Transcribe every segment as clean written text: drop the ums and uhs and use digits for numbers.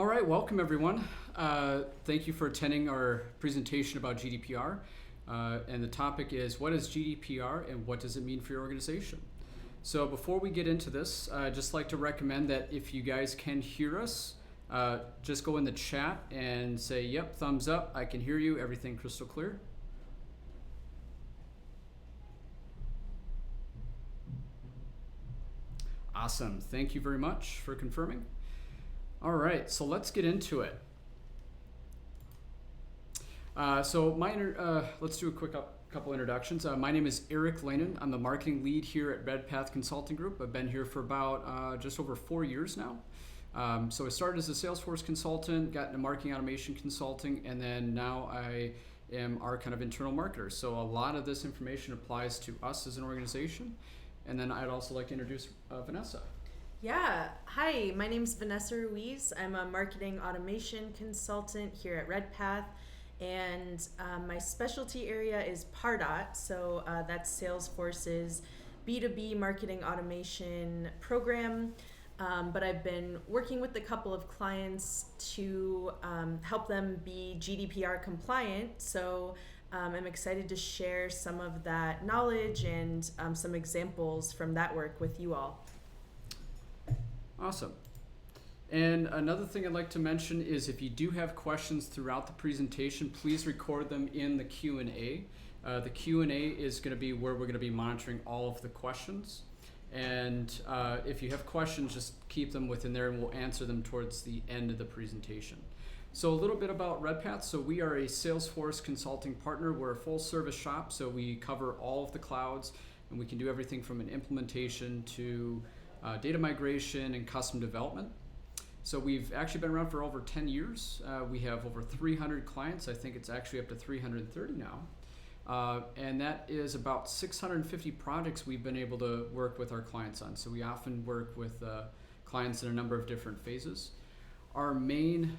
All right, welcome everyone. Thank you for attending our presentation about GDPR. And the topic is, what is GDPR and what does it mean for your organization? So before we get into this, I'd just like to recommend that if you guys can hear us, just go in the chat and say, yep, thumbs up, I can hear you, everything crystal clear. Awesome, thank you very much for confirming. All right, so let's get into it. Let's do a quick couple introductions. My name is Eric Lanin. I'm the marketing lead here at Redpath Consulting Group. I've been here for about just over 4 years now. So I started as a Salesforce consultant, got into marketing automation consulting, and then now I am our kind of internal marketer. So a lot of this information applies to us as an organization. And then I'd also like to introduce Vanessa. Yeah, hi, my name's Vanessa Ruiz. I'm a marketing automation consultant here at Redpath, and my specialty area is Pardot, so that's Salesforce's B2B marketing automation program. But I've been working with a couple of clients to help them be GDPR compliant, so I'm excited to share some of that knowledge and some examples from that work with you all. Awesome. And another thing I'd like to mention is if you do have questions throughout the presentation, please record them in the Q&A. The Q&A is going to be where we're going to be monitoring all of the questions. And if you have questions, just keep them within there and we'll answer them towards the end of the presentation. So a little bit about Redpath. So we are a Salesforce consulting partner. We're a full service shop, so we cover all of the clouds and we can do everything from an implementation to data migration and custom development. So we've actually been around for over 10 years. We have over 300 clients. I think it's actually up to 330 now. And that is about 650 projects we've been able to work with our clients on. So we often work with clients in a number of different phases. Our main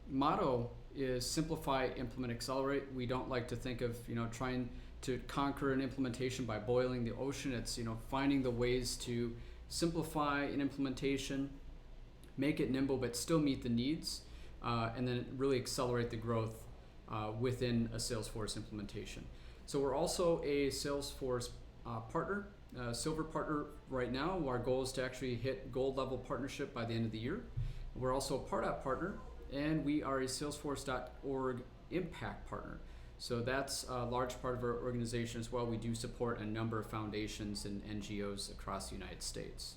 motto is simplify, implement, accelerate. We don't like to think of trying to conquer an implementation by boiling the ocean. It's finding the ways to simplify an implementation, make it nimble but still meet the needs, and then really accelerate the growth within a Salesforce implementation. So we're also a Salesforce partner, silver partner right now. Our goal is to actually hit gold level partnership by the end of the year. We're also a Pardot partner, and we are a Salesforce.org impact partner. So that's a large part of our organization as well. We do support a number of foundations and NGOs across the United States.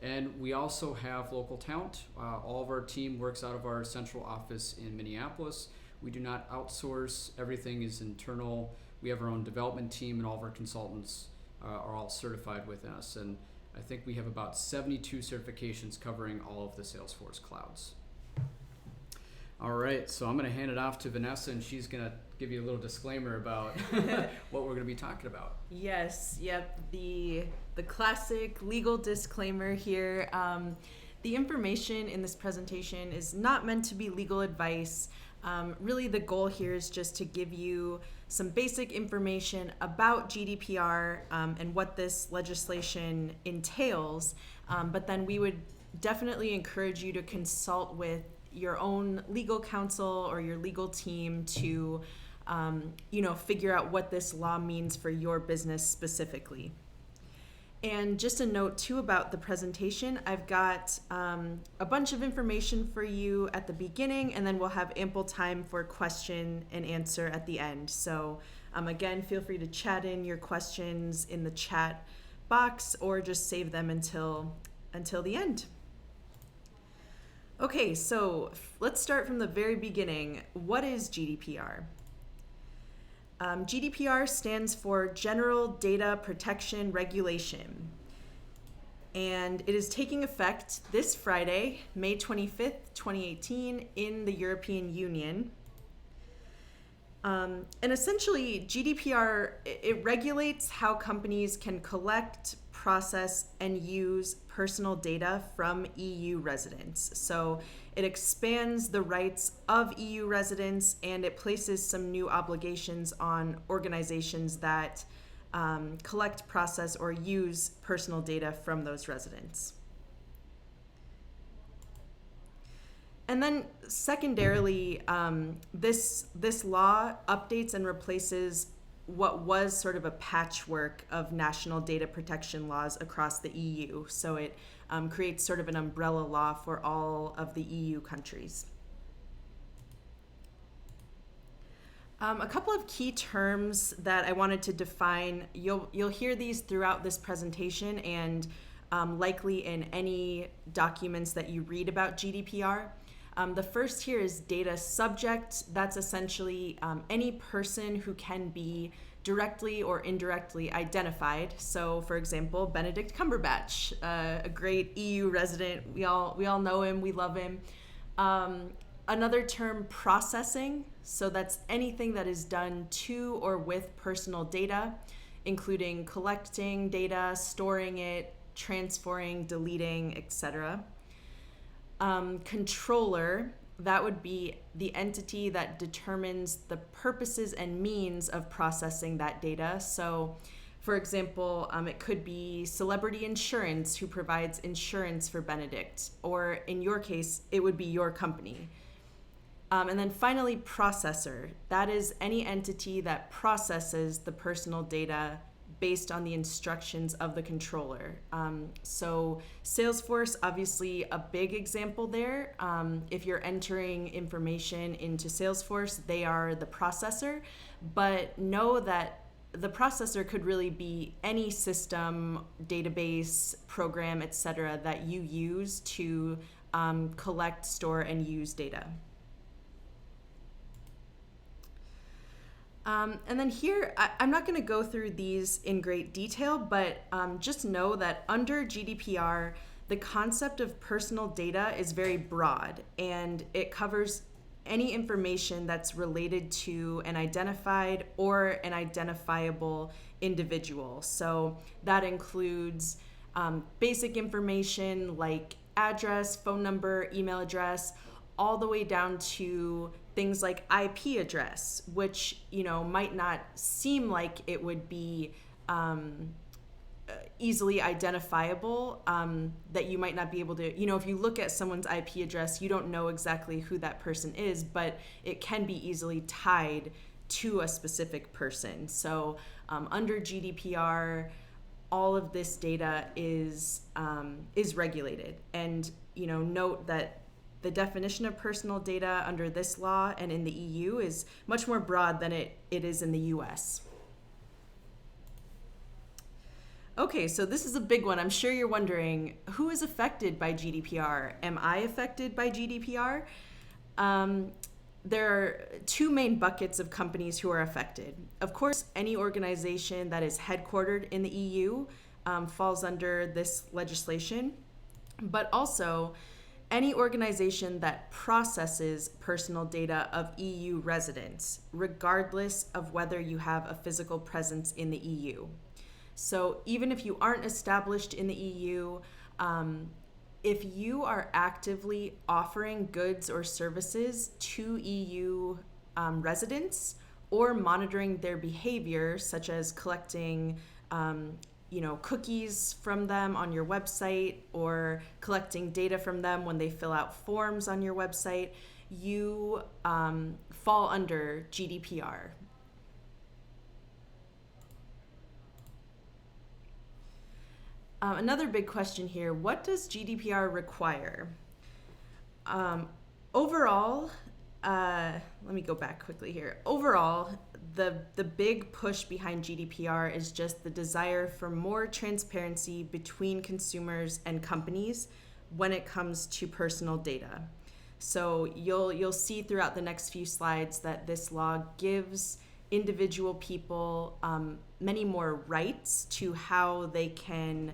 And we also have local talent. All of our team works out of our central office in Minneapolis. We do not outsource. Everything is internal. We have our own development team, and all of our consultants are all certified within us. And I think we have about 72 certifications covering all of the Salesforce clouds. All right, so I'm going to hand it off to Vanessa, and she's going to give you a little disclaimer about what we're going to be talking about. Yes, yep, the classic legal disclaimer here. The information in this presentation is not meant to be legal advice. Really, the goal here is just to give you some basic information about GDPR and what this legislation entails, but then we would definitely encourage you to consult with your own legal counsel or your legal team to figure out what this law means for your business specifically. And just a note too about the presentation, I've got a bunch of information for you at the beginning, and then we'll have ample time for question and answer at the end. So again, feel free to chat in your questions in the chat box or just save them until the end. Okay, so let's start from the very beginning. What is GDPR? GDPR stands for General Data Protection Regulation, and it is taking effect this Friday, May 25th, 2018, in the European Union. And essentially, GDPR, it regulates how companies can collect, process, and use personal data from EU residents. So it expands the rights of EU residents, and it places some new obligations on organizations that collect, process, or use personal data from those residents. And then secondarily, this law updates and replaces what was sort of a patchwork of national data protection laws across the EU. So it creates sort of an umbrella law for all of the EU countries. A couple of key terms that I wanted to define. You'll hear these throughout this presentation and likely in any documents that you read about GDPR. The first here is data subject. That's essentially any person who can be directly or indirectly identified. So, for example, Benedict Cumberbatch, a great EU resident. We all know him. We love him. Another term, processing. So that's anything that is done to or with personal data, including collecting data, storing it, transferring, deleting, etc. Controller, that would be the entity that determines the purposes and means of processing that data. So, for example, it could be Celebrity Insurance, who provides insurance for Benedict, or in your case, it would be your company. And then finally, processor. That is any entity that processes the personal data based on the instructions of the controller. So Salesforce, obviously a big example there. If you're entering information into Salesforce, they are the processor, but know that the processor could really be any system, database, program, etc. that you use to collect, store, and use data. And then here, I'm not going to go through these in great detail, but just know that under GDPR, the concept of personal data is very broad, and it covers any information that's related to an identified or an identifiable individual. So that includes basic information like address, phone number, email address, all the way down to things like IP address, which might not seem like it would be easily identifiable, that you might not be able to, if you look at someone's IP address, you don't know exactly who that person is, but it can be easily tied to a specific person. So under GDPR, all of this data is regulated. And note that the definition of personal data under this law and in the EU is much more broad than it is in the US. Okay, so this is a big one. I'm sure you're wondering, who is affected by GDPR? Am I affected by GDPR? There are two main buckets of companies who are affected. Of course, any organization that is headquartered in the EU falls under this legislation, but also any organization that processes personal data of EU residents, regardless of whether you have a physical presence in the EU. So even if you aren't established in the EU, if you are actively offering goods or services to EU residents or monitoring their behavior, such as collecting cookies from them on your website or collecting data from them when they fill out forms on your website, you fall under GDPR. Another big question here, what does GDPR require? Overall, let me go back quickly here. Overall, the big push behind GDPR is just the desire for more transparency between consumers and companies when it comes to personal data. So you'll see throughout the next few slides that this law gives individual people many more rights to how they can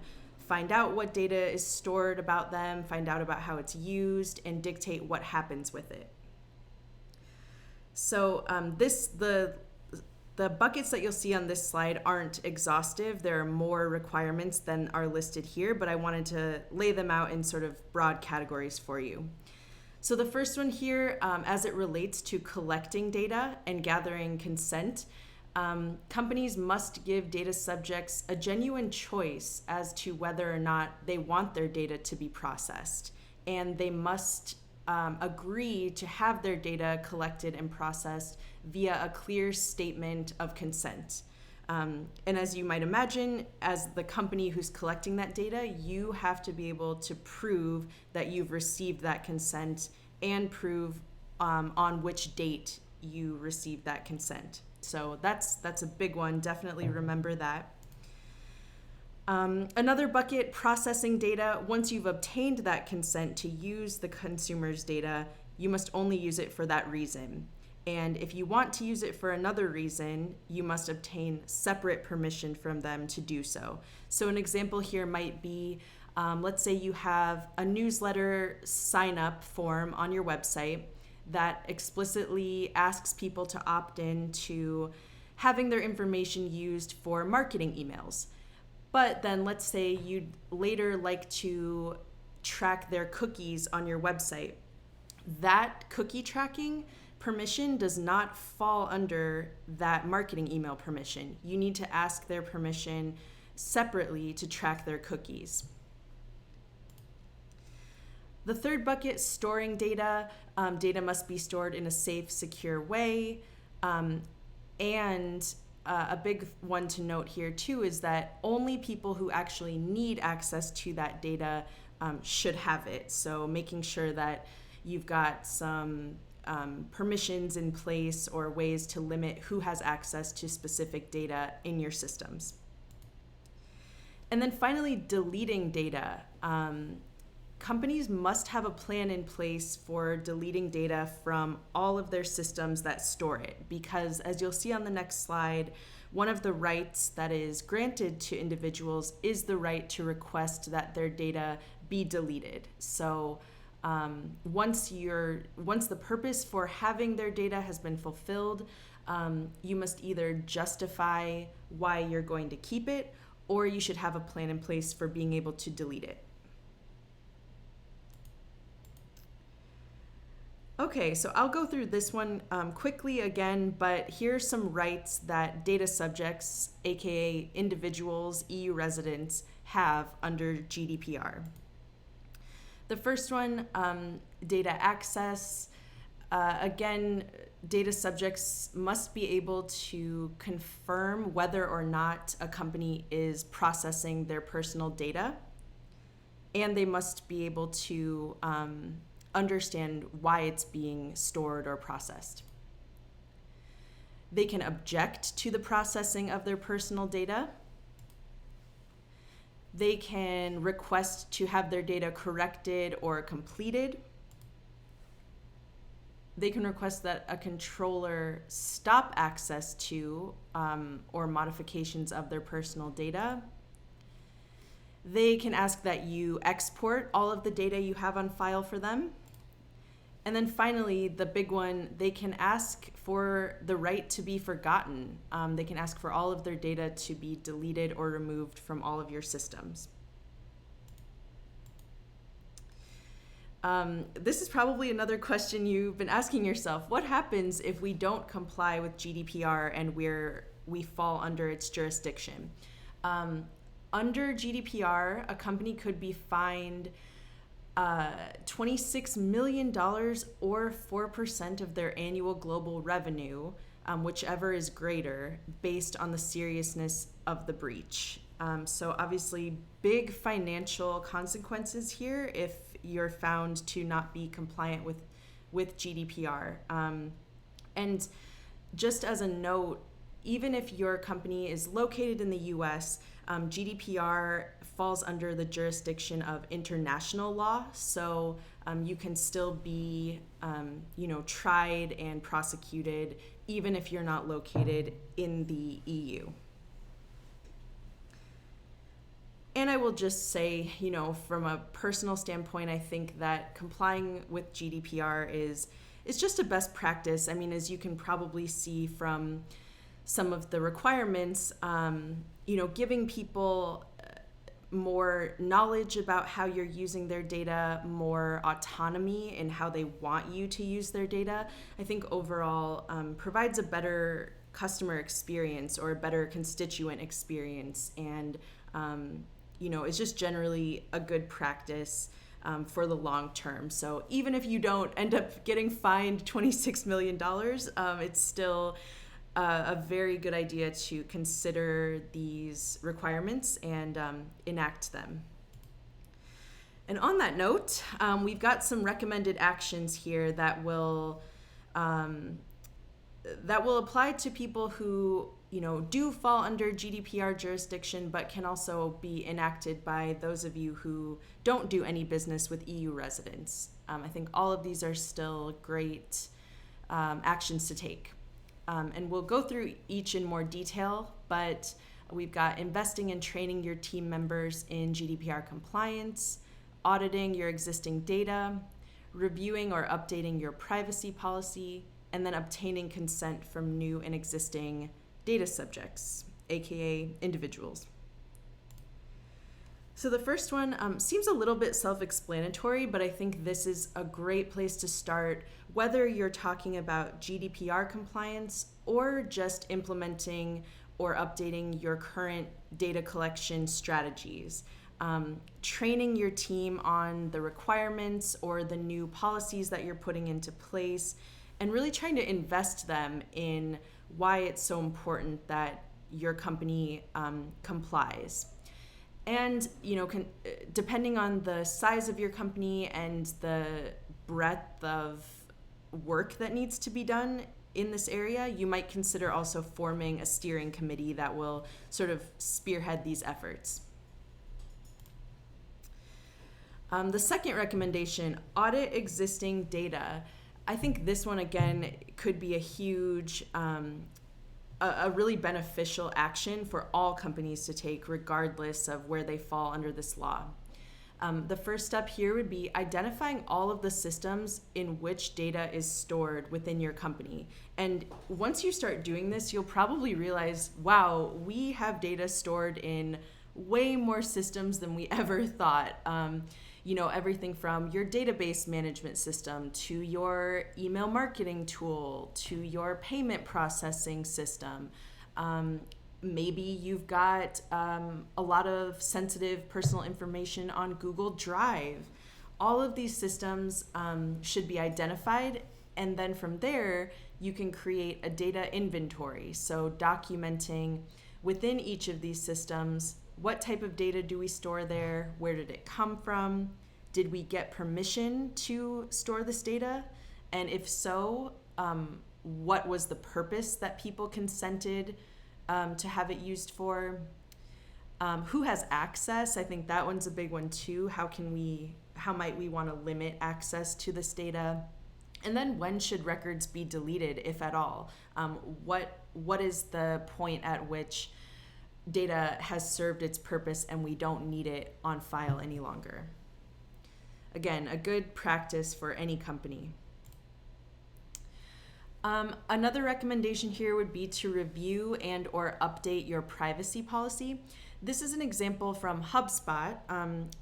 find out what data is stored about them, find out about how it's used, and dictate what happens with it. So the buckets that you'll see on this slide aren't exhaustive. There are more requirements than are listed here, but I wanted to lay them out in sort of broad categories for you. So the first one here, as it relates to collecting data and gathering consent, companies must give data subjects a genuine choice as to whether or not they want their data to be processed. And they must agree to have their data collected and processed via a clear statement of consent. And as you might imagine, as the company who's collecting that data, you have to be able to prove that you've received that consent and prove on which date you received that consent. So that's a big one. Definitely remember that. Another bucket, processing data. Once you've obtained that consent to use the consumer's data, you must only use it for that reason. And if you want to use it for another reason, you must obtain separate permission from them to do so. So an example here might be, let's say you have a newsletter sign-up form on your website that explicitly asks people to opt in to having their information used for marketing emails. But then let's say you'd later like to track their cookies on your website. That cookie tracking permission does not fall under that marketing email permission. You need to ask their permission separately to track their cookies. The third bucket, storing data. Data must be stored in a safe, secure way. And a big one to note here too is that only people who actually need access to that data should have it. So making sure that you've got some permissions in place or ways to limit who has access to specific data in your systems. And then finally, deleting data. Companies must have a plan in place for deleting data from all of their systems that store it, because as you'll see on the next slide, one of the rights that is granted to individuals is the right to request that their data be deleted. So once the purpose for having their data has been fulfilled, you must either justify why you're going to keep it, or you should have a plan in place for being able to delete it. Okay, so I'll go through this one quickly again, but here are some rights that data subjects, aka individuals, EU residents, have under GDPR. The first one, data access. Again, data subjects must be able to confirm whether or not a company is processing their personal data, and they must be able to understand why it's being stored or processed. They can object to the processing of their personal data. They can request to have their data corrected or completed. They can request that a controller stop access to or modifications of their personal data. They can ask that you export all of the data you have on file for them. And then finally, the big one, they can ask for the right to be forgotten. They can ask for all of their data to be deleted or removed from all of your systems. This is probably another question you've been asking yourself. What happens if we don't comply with GDPR and we fall under its jurisdiction? Under GDPR, a company could be fined $26 million or 4% of their annual global revenue, whichever is greater, based on the seriousness of the breach. So obviously big financial consequences here if you're found to not be compliant with GDPR. And just as a note, even if your company is located in the US, GDPR falls under the jurisdiction of international law, so you can still be, tried and prosecuted even if you're not located in the EU. And I will just say, from a personal standpoint, I think that complying with GDPR is just a best practice. I mean, as you can probably see from some of the requirements, giving people more knowledge about how you're using their data, more autonomy in how they want you to use their data, I think overall provides a better customer experience or a better constituent experience, and it's just generally a good practice for the long term. So even if you don't end up getting fined $26 million, it's still a very good idea to consider these requirements and enact them. And on that note, we've got some recommended actions here that will apply to people who do fall under GDPR jurisdiction, but can also be enacted by those of you who don't do any business with EU residents. I think all of these are still great actions to take. And we'll go through each in more detail, but we've got investing and training your team members in GDPR compliance, auditing your existing data, reviewing or updating your privacy policy, and then obtaining consent from new and existing data subjects, aka individuals. So the first one seems a little bit self-explanatory, but I think this is a great place to start, whether you're talking about GDPR compliance or just implementing or updating your current data collection strategies. Training your team on the requirements or the new policies that you're putting into place, and really trying to invest them in why it's so important that your company complies. And depending on the size of your company and the breadth of work that needs to be done in this area, you might consider also forming a steering committee that will sort of spearhead these efforts. The second recommendation, audit existing data. I think this one, again, could be a huge, a really beneficial action for all companies to take, regardless of where they fall under this law. The first step here would be identifying all of the systems in which data is stored within your company. And once you start doing this, you'll probably realize, wow, we have data stored in way more systems than we ever thought. Everything from your database management system to your email marketing tool to your payment processing system. Maybe you've got a lot of sensitive personal information on Google Drive. All of these systems should be identified, and then from there, you can create a data inventory. So documenting within each of these systems, what type of data do we store there? Where did it come from? Did we get permission to store this data? And if so, what was the purpose that people consented to have it used for? Who has access? I think that one's a big one too. How might we want to limit access to this data? And then when should records be deleted, if at all? What is the point at which data has served its purpose and we don't need it on file any longer? Again, a good practice for any company. Another recommendation here would be to review and or update your privacy policy. This is an example from HubSpot.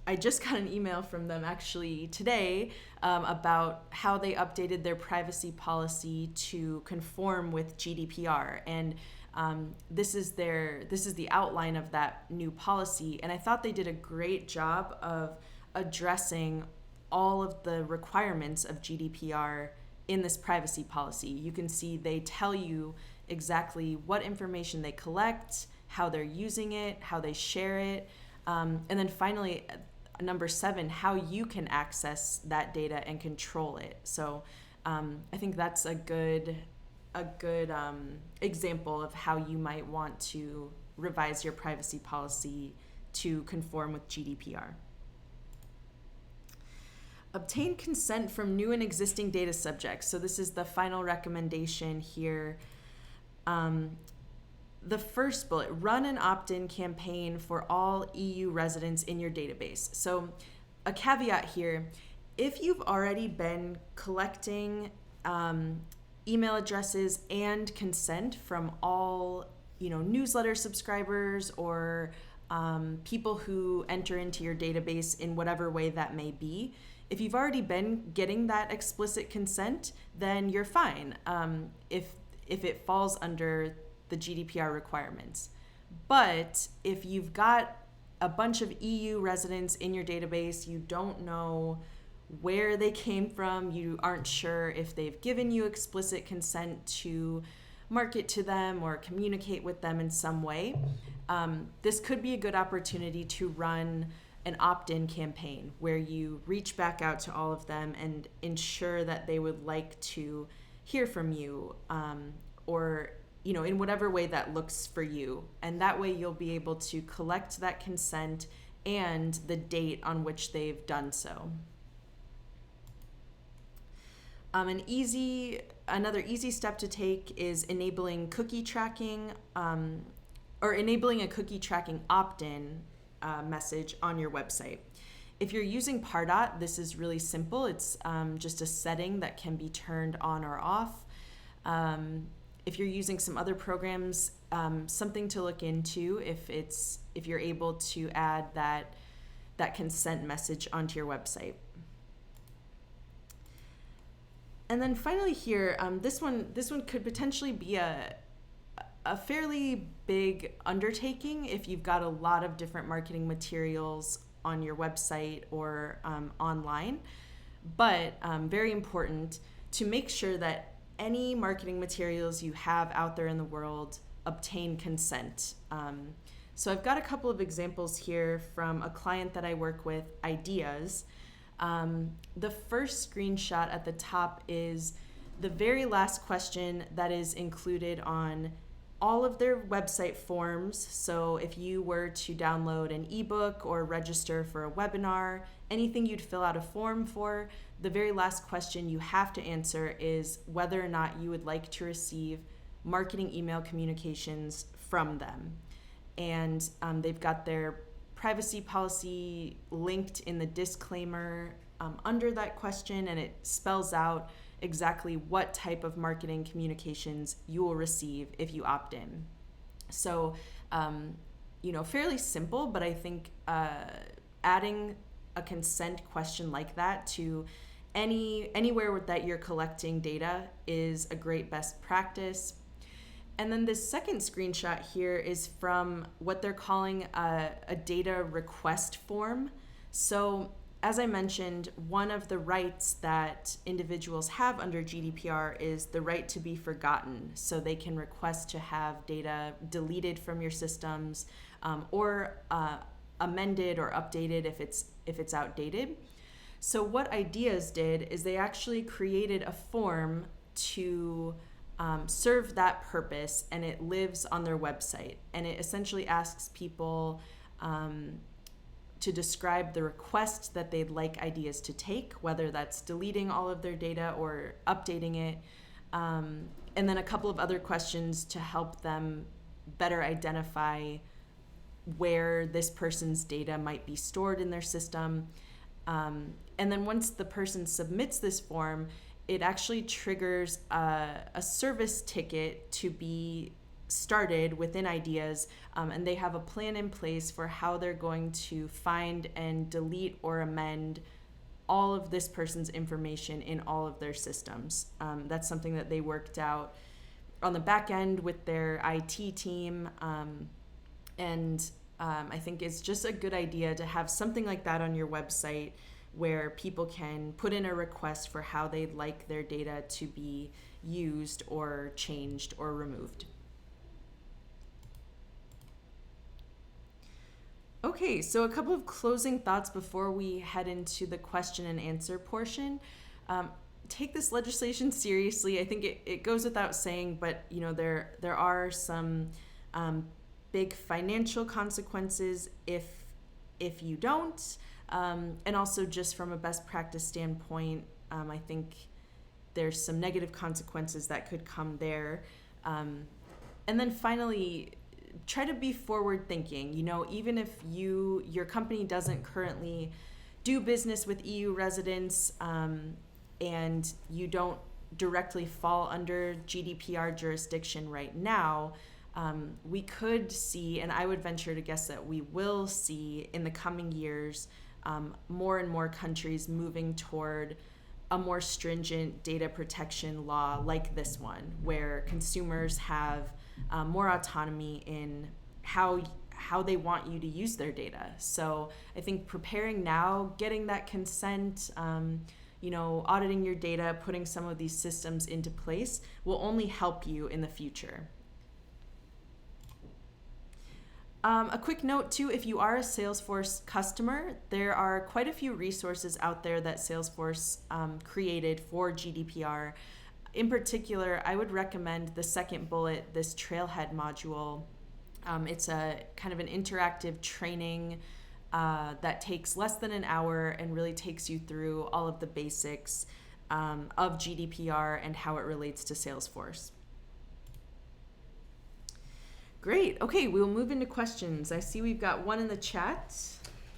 I just got an email from them actually today about how they updated their privacy policy to conform with GDPR. And this is the outline of that new policy. And I thought they did a great job of addressing all of the requirements of GDPR in this privacy policy. You can see they tell you exactly what information they collect, how they're using it, how they share it, and then finally, number 7, how you can access that data and control it. So I think that's a good example of how you might want to revise your privacy policy to conform with GDPR. Obtain consent from new and existing data subjects. So this is the final recommendation here. The first bullet, run an opt-in campaign for all EU residents in your database. So a caveat here, if you've already been collecting email addresses and consent from all newsletter subscribers or people who enter into your database in whatever way that may be, if you've already been getting that explicit consent, then you're fine if it falls under the GDPR requirements. But if you've got a bunch of EU residents in your database. You don't know where they came from. You aren't sure if they've given you explicit consent to market to them or communicate with them in some way. This could be a good opportunity to run an opt-in campaign where you reach back out to all of them and ensure that they would like to hear from you, or in whatever way that looks for you. And that way you'll be able to collect that consent and the date on which they've done so. Another easy step to take is enabling cookie tracking, or enabling a cookie tracking opt-in message on your website. If you're using Pardot, this is really simple. It's just a setting that can be turned on or off. If you're using some other programs, something to look into if you're able to add that consent message onto your website. And then finally here, this one could potentially be a fairly big undertaking if you've got a lot of different marketing materials on your website or online, but very important to make sure that any marketing materials you have out there in the world obtain consent. So I've got a couple of examples here from a client that I work with, Ideas. The first screenshot at the top is the very last question that is included on all of their website forms. So if you were to download an ebook or register for a webinar, anything you'd fill out a form for, the very last question you have to answer is whether or not you would like to receive marketing email communications from them. And they've got their privacy policy linked in the disclaimer under that question, and it spells out exactly what type of marketing communications you will receive if you opt in. So, fairly simple, but I think adding a consent question like that to anywhere that you're collecting data is a great best practice. And then this second screenshot here is from what they're calling a data request form. So as I mentioned, one of the rights that individuals have under GDPR is the right to be forgotten. So they can request to have data deleted from your systems, or amended or updated if it's outdated. So what Ideas did is they actually created a form to serve that purpose, and it lives on their website. And it essentially asks people to describe the request that they'd like Ideas to take, whether that's deleting all of their data or updating it, and then a couple of other questions to help them better identify where this person's data might be stored in their system. And then once the person submits this form, it actually triggers a service ticket to be started within Ideas, and they have a plan in place for how they're going to find and delete or amend all of this person's information in all of their systems. That's something that they worked out on the back end with their IT team, and I think it's just a good idea to have something like that on your website where people can put in a request for how they'd like their data to be used or changed or removed. Okay, so a couple of closing thoughts before we head into the question and answer portion. Take this legislation seriously. I think it goes without saying, but there are some big financial consequences if you don't. And also just from a best practice standpoint, I think there's some negative consequences that could come there. And then finally, try to be forward thinking. Even if your company doesn't currently do business with EU residents, and you don't directly fall under GDPR jurisdiction right now, we could see, and I would venture to guess that we will see in the coming years, more and more countries moving toward a more stringent data protection law like this one, where consumers have more autonomy in how how they want you to use their data. So I think preparing now, getting that consent, auditing your data, putting some of these systems into place will only help you in the future. A quick note too, if you are a Salesforce customer, there are quite a few resources out there that Salesforce created for GDPR. In particular, I would recommend the second bullet, this Trailhead module. It's a kind of an interactive training that takes less than an hour and really takes you through all of the basics of GDPR and how it relates to Salesforce. Great. Okay, we'll move into questions. I see we've got one in the chat.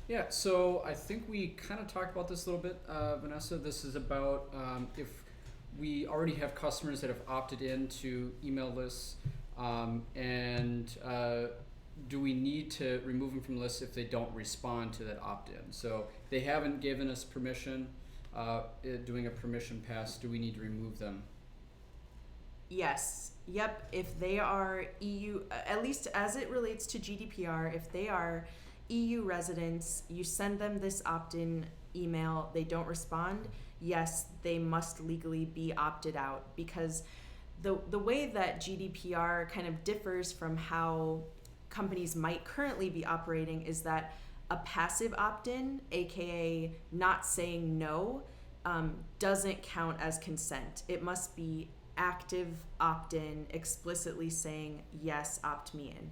Yeah, so I think we kind of talked about this a little bit, Vanessa. This is about if we already have customers that have opted into email lists, and do we need to remove them from lists if they don't respond to that opt-in? So they haven't given us permission, doing a permission pass, do we need to remove them? Yes. Yep. If they are EU, at least as it relates to GDPR, if they are EU residents, you send them this opt-in email, they don't respond, yes, they must legally be opted out, because the way that GDPR kind of differs from how companies might currently be operating is that a passive opt-in, aka not saying no, doesn't count as consent. It must be active opt-in, explicitly saying yes, opt me in.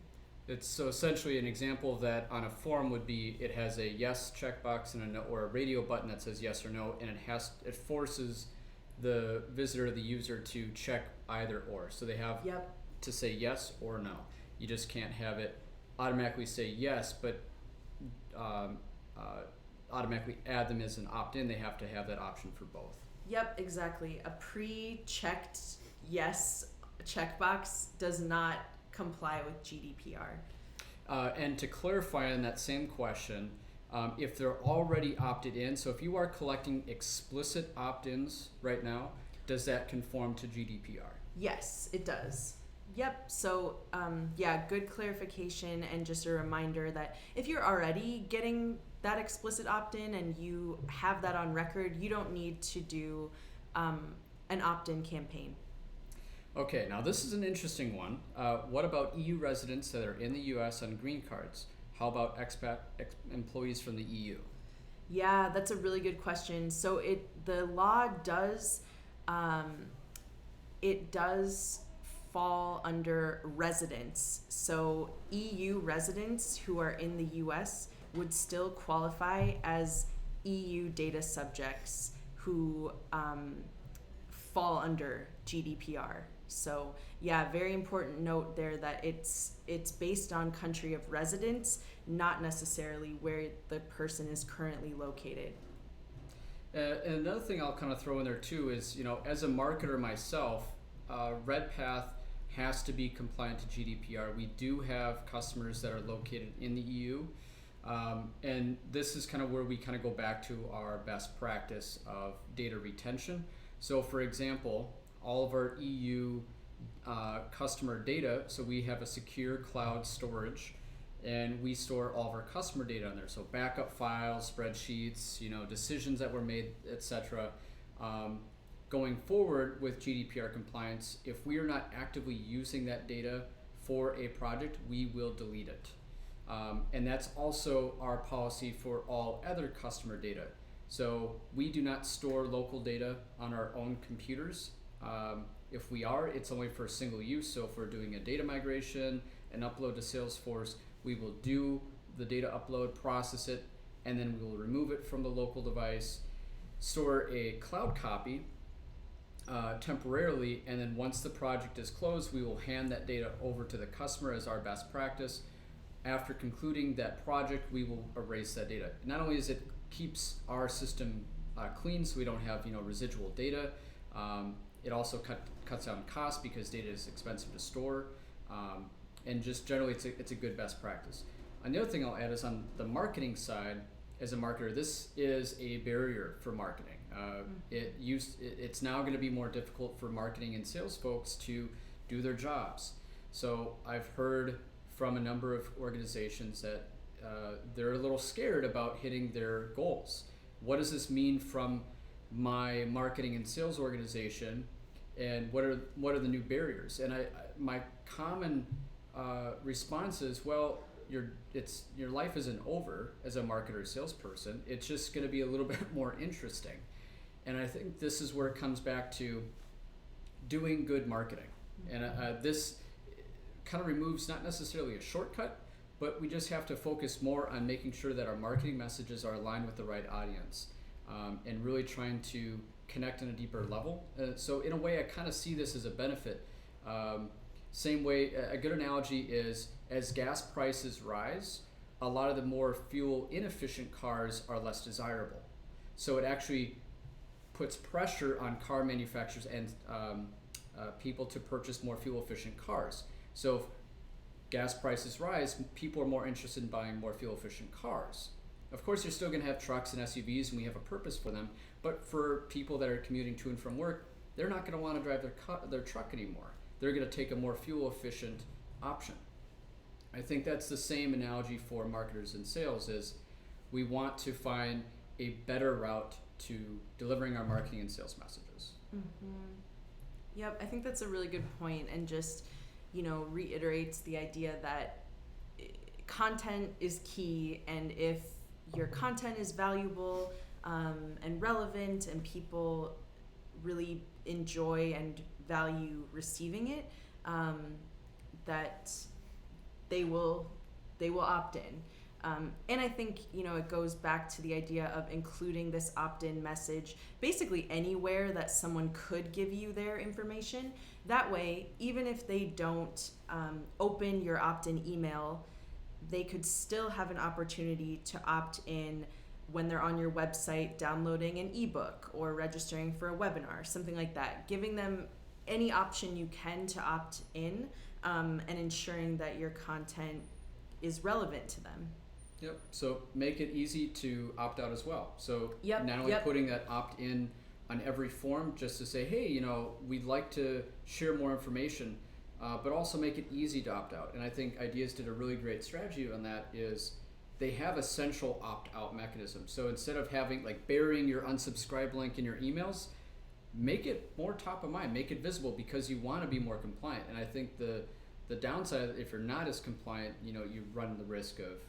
It's so essentially an example of that on a form would be it has a yes checkbox and a no, or a radio button that says yes or no, and it forces the visitor, the user, to check either or. So they have to say yes or no. You just can't have it automatically say yes, but automatically add them as an opt-in. They have to have that option for both. Yep, exactly. A pre-checked yes checkbox does not comply with GDPR. And to clarify on that same question, if they're already opted in, so if you are collecting explicit opt-ins right now, does that conform to GDPR? Yes, it does. Yep. So, good clarification, and just a reminder that if you're already getting that explicit opt-in and you have that on record, you don't need to do an opt-in campaign. Okay, now this is an interesting one. What about EU residents that are in the US on green cards? How about expat employees from the EU? Yeah, that's a really good question. So the law does fall under residents. So EU residents who are in the US would still qualify as EU data subjects who fall under GDPR. So yeah, very important note there that it's based on country of residence, not necessarily where the person is currently located. And another thing I'll kind of throw in there too is, as a marketer myself, Redpath has to be compliant to GDPR. We do have customers that are located in the EU, and this is kind of where we kind of go back to our best practice of data retention. So for example, all of our EU customer data, so we have a secure cloud storage, and we store all of our customer data on there. So backup files, spreadsheets, decisions that were made, etc. Going forward with GDPR compliance, if we are not actively using that data for a project, we will delete it. And that's also our policy for all other customer data. So we do not store local data on our own computers. If we are, it's only for single use. So if we're doing a data migration and upload to Salesforce, we will do the data upload, process it, and then we will remove it from the local device, store a cloud copy temporarily, and then once the project is closed, we will hand that data over to the customer as our best practice. After concluding that project, we will erase that data. Not only is it keeps our system clean, so we don't have residual data, it also cuts down costs because data is expensive to store, and just generally it's a good best practice. Another thing I'll add is on the marketing side, as a marketer, this is a barrier for marketing. It's now going to be more difficult for marketing and sales folks to do their jobs. So I've heard from a number of organizations that they're a little scared about hitting their goals. What does this mean from my marketing and sales organization, and what are the new barriers? And my common response is, well, your life isn't over as a marketer or salesperson. It's just going to be a little bit more interesting. And I think this is where it comes back to doing good marketing. And this kind of removes not necessarily a shortcut, but we just have to focus more on making sure that our marketing messages are aligned with the right audience, and really trying to connect on a deeper level. So in a way, I kind of see this as a benefit. Same way, a good analogy is as gas prices rise, a lot of the more fuel inefficient cars are less desirable. So it actually puts pressure on car manufacturers and people to purchase more fuel efficient cars. So if gas prices rise, people are more interested in buying more fuel efficient cars. Of course, you're still going to have trucks and SUVs, and we have a purpose for them. But for people that are commuting to and from work, they're not going to want to drive their truck anymore. They're going to take a more fuel efficient option. I think that's the same analogy for marketers and sales. Is we want to find a better route to delivering our marketing and sales messages. Mm-hmm. Yep, I think that's a really good point, and just reiterates the idea that content is key, and if your content is valuable and relevant, and people really enjoy and value receiving it, that they will opt in. And I think it goes back to the idea of including this opt-in message basically anywhere that someone could give you their information. That way, even if they don't open your opt-in email, they could still have an opportunity to opt in when they're on your website downloading an ebook or registering for a webinar, something like that. Giving them any option you can to opt in, and ensuring that your content is relevant to them. Yep. So make it easy to opt out as well. So not only putting that opt in on every form just to say, hey, we'd like to share more information, but also make it easy to opt out. And I think Ideas did a really great strategy on that. Is they have a central opt out mechanism. So instead of having burying your unsubscribe link in your emails, make it more top of mind, make it visible, because you want to be more compliant. And I think the downside, if you're not as compliant, you run the risk of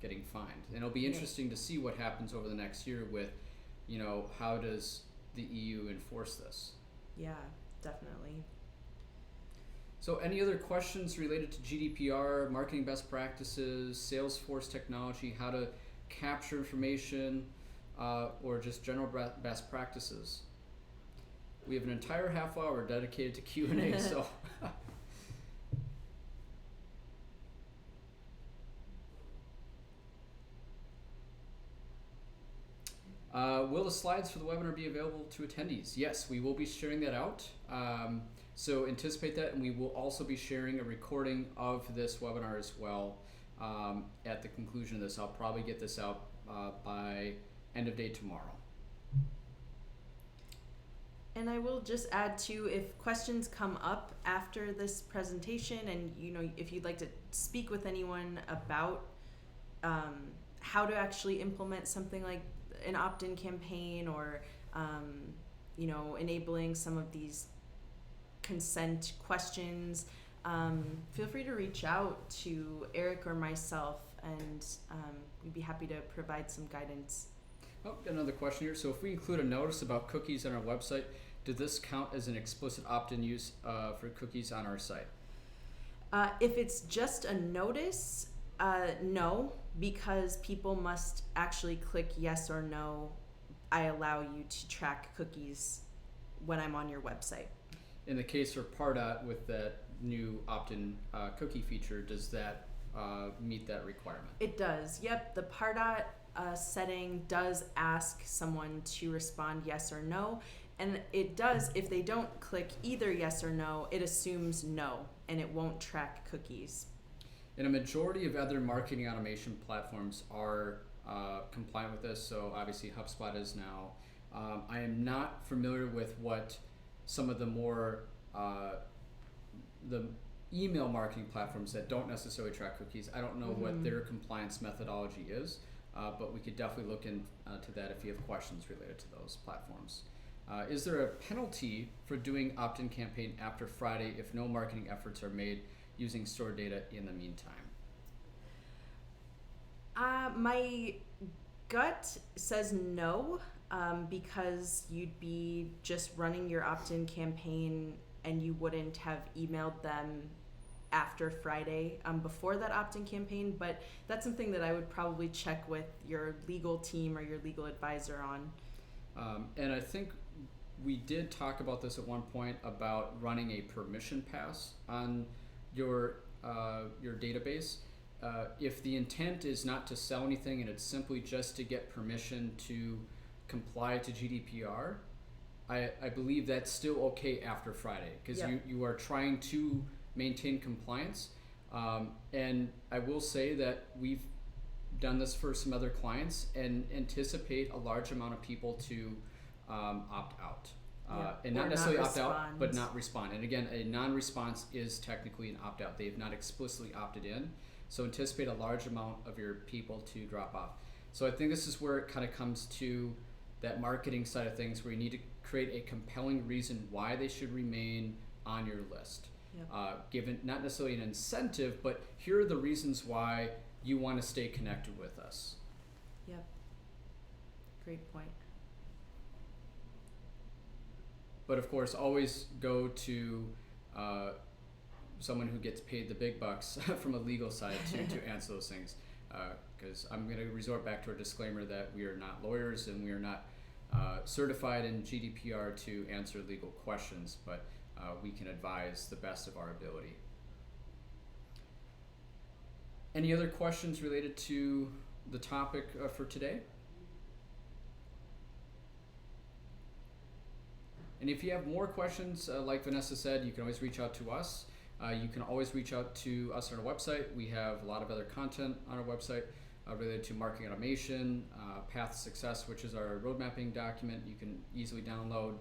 getting fined. And it'll be interesting to see what happens over the next year with, how does the EU enforce this? Yeah, definitely. So any other questions related to GDPR, marketing best practices, Salesforce technology, how to capture information, or just general best practices? We have an entire half hour dedicated to Q&A, so... Will the slides for the webinar be available to attendees? Yes, we will be sharing that out. So anticipate that, and we will also be sharing a recording of this webinar as well at the conclusion of this. I'll probably get this out by end of day tomorrow. And I will just add too, if questions come up after this presentation, and if you'd like to speak with anyone about how to actually implement something like an opt-in campaign, or enabling some of these consent questions, feel free to reach out to Eric or myself, and we'd be happy to provide some guidance. Oh, got another question here. So if we include a notice about cookies on our website, does this count as an explicit opt-in use for cookies on our site? If it's just a notice, no, because people must actually click yes or no, I allow you to track cookies when I'm on your website. In the case for Pardot with that new opt-in cookie feature, does that meet that requirement? It does. Yep, the Pardot setting does ask someone to respond yes or no, and it does, if they don't click either yes or no, it assumes no, and it won't track cookies. And a majority of other marketing automation platforms are compliant with this, so obviously HubSpot is now. I am not familiar with what some of the more the email marketing platforms that don't necessarily track cookies. I don't know what their compliance methodology is, but we could definitely look into that if you have questions related to those platforms. Is there a penalty for doing opt-in campaign after Friday if no marketing efforts are made using stored data in the meantime? My gut says no, because you'd be just running your opt-in campaign and you wouldn't have emailed them after Friday before that opt-in campaign, but that's something that I would probably check with your legal team or your legal advisor on. And I think we did talk about this at one point about running a permission pass on your database. If the intent is not to sell anything and it's simply just to get permission to comply to GDPR, I believe that's still okay after Friday, because you are trying to maintain compliance. And I will say that we've done this for some other clients and anticipate a large amount of people to opt out. And not necessarily opt out, but not respond. And again, a non-response is technically an opt-out. They have not explicitly opted in. So anticipate a large amount of your people to drop off. So I think this is where it kind of comes to that marketing side of things, where you need to create a compelling reason why they should remain on your list. Given not necessarily an incentive, but here are the reasons why you want to stay connected with us. Yep. Great point. But of course, always go to someone who gets paid the big bucks from a legal side to answer those things. Because I'm going to resort back to our disclaimer that we are not lawyers and we are not certified in GDPR to answer legal questions, but we can advise the best of our ability. Any other questions related to the topic for today? And if you have more questions, like Vanessa said, you can always reach out to us. You can always reach out to us on our website. We have a lot of other content on our website related to marketing automation, Path to Success, which is our road mapping document you can easily download,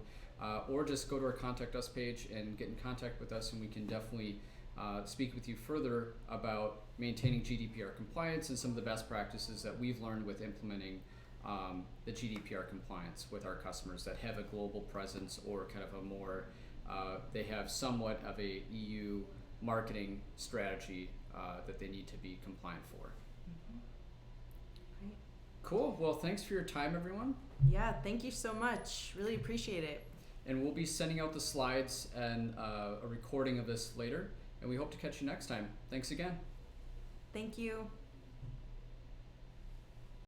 or just go to our Contact Us page and get in contact with us, and we can definitely speak with you further about maintaining GDPR compliance and some of the best practices that we've learned with implementing the GDPR compliance with our customers that have a global presence or kind of a more, they have somewhat of a EU marketing strategy that they need to be compliant for. Right. Cool. Well, thanks for your time, everyone. Yeah, thank you so much. Really appreciate it. And we'll be sending out the slides and a recording of this later, and we hope to catch you next time. Thanks again. Thank you.